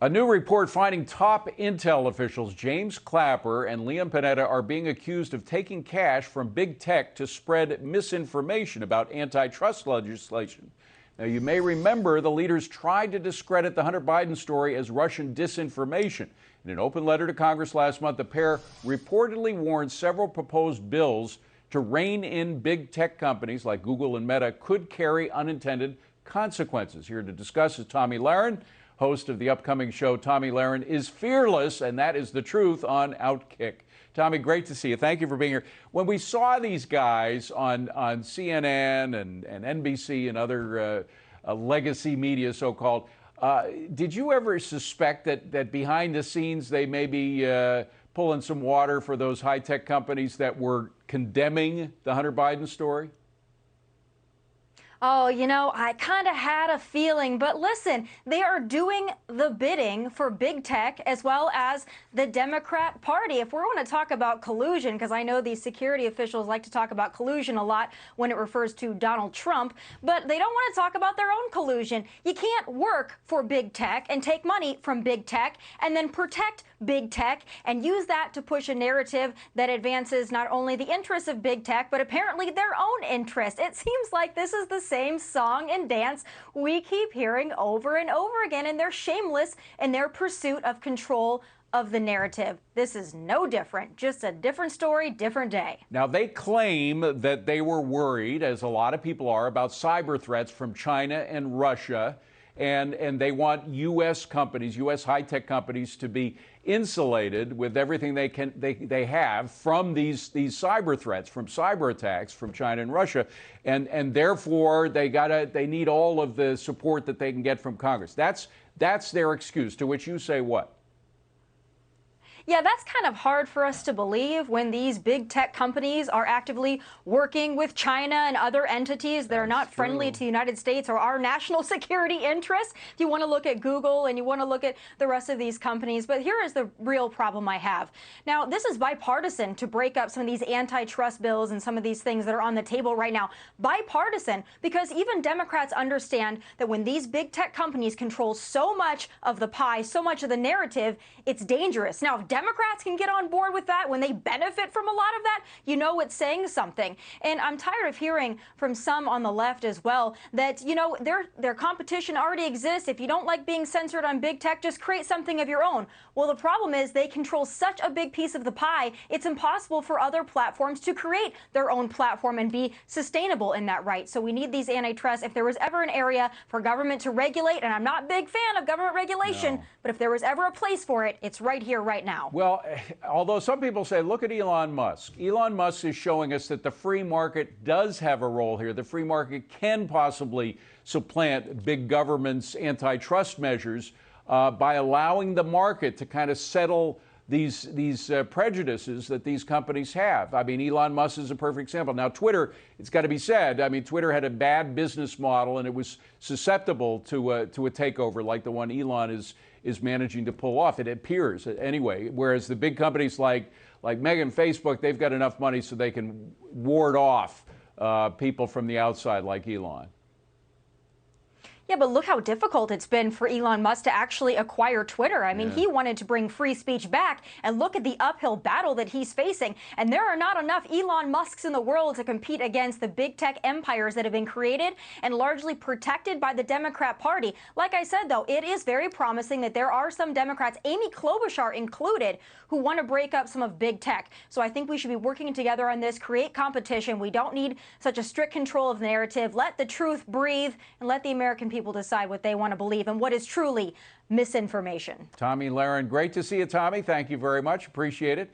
A new report finding top Intel officials James Clapper and Liam Panetta are being accused of taking cash from big tech to spread misinformation about antitrust legislation. Now, you may remember the leaders tried to discredit the Hunter Biden story as Russian disinformation. In an open letter to Congress last month, the pair reportedly warned several proposed bills to rein in big tech companies like Google and Meta could carry unintended consequences. Here to discuss is Tomi Lahren, host of the upcoming show Tomi Lahren is Fearless, and that is the truth on Outkick. Tomi, great to see you. Thank you for being here. When we saw these guys on CNN and NBC and other legacy media, so-called, did you ever suspect that behind the scenes they may be pulling some water for those high-tech companies that were condemning the Hunter Biden story? Oh, I kind of had a feeling, but listen, they are doing the bidding for big tech as well as the Democrat Party. If we want to talk about collusion, because I know these security officials like to talk about collusion a lot when it refers to Donald Trump, but they don't want to talk about their own collusion. You can't work for big tech and take money from big tech and then protect big tech and use that to push a narrative that advances not only the interests of big tech, but apparently their own interests. It seems like this is the same song and dance we keep hearing over and over again, and they're shameless in their pursuit of control of the narrative. This is no different, just a different story, different day. Now, they claim that they were worried, as a lot of people are, about cyber threats from China and Russia, and they want U.S. companies, U.S. high-tech companies, to be insulated with everything they have from these cyber threats, from cyber attacks from China and Russia, and therefore they need all of the support that they can get from Congress. That's their excuse. To which you say what? Yeah, that's kind of hard for us to believe when these big tech companies are actively working with China and other entities that are not friendly to the United States or our national security interests. If you want to look at Google and you want to look at the rest of these companies. But here is the real problem I have. Now, this is bipartisan to break up some of these antitrust bills and some of these things that are on the table right now. Bipartisan, because even Democrats understand that when these big tech companies control so much of the pie, so much of the narrative, it's dangerous. Now, if Democrats can get on board with that when they benefit from a lot of that, it's saying something. And I'm tired of hearing from some on the left as well that, their competition already exists. If you don't like being censored on big tech, just create something of your own. Well, the problem is they control such a big piece of the pie, it's impossible for other platforms to create their own platform and be sustainable in that right. So we need these antitrust. If there was ever an area for government to regulate, and I'm not a big fan of government regulation, but if there was ever a place for it, it's right here, right now. Well, although some people say, look at Elon Musk. Elon Musk is showing us that the free market does have a role here. The free market can possibly supplant big government's antitrust measures by allowing the market to kind of settle these prejudices that these companies have. I mean, Elon Musk is a perfect example. Now, Twitter, it's got to be said, I mean, Twitter had a bad business model and it was susceptible to a takeover like the one Elon is managing to pull off, it appears anyway, whereas the big companies like Meta and Facebook, they've got enough money so they can ward off people from the outside like Elon. Yeah, but look how difficult it's been for Elon Musk to actually acquire Twitter. I mean, he wanted to bring free speech back, and look at the uphill battle that he's facing. And there are not enough Elon Musks in the world to compete against the big tech empires that have been created and largely protected by the Democrat Party. Like I said, though, it is very promising that there are some Democrats, Amy Klobuchar included, who want to break up some of big tech. So I think we should be working together on this, create competition. We don't need such a strict control of the narrative. Let the truth breathe and let the American people decide what they want to believe and what is truly misinformation. Tomi Lahren, great to see you, Tomi. Thank you very much. Appreciate it.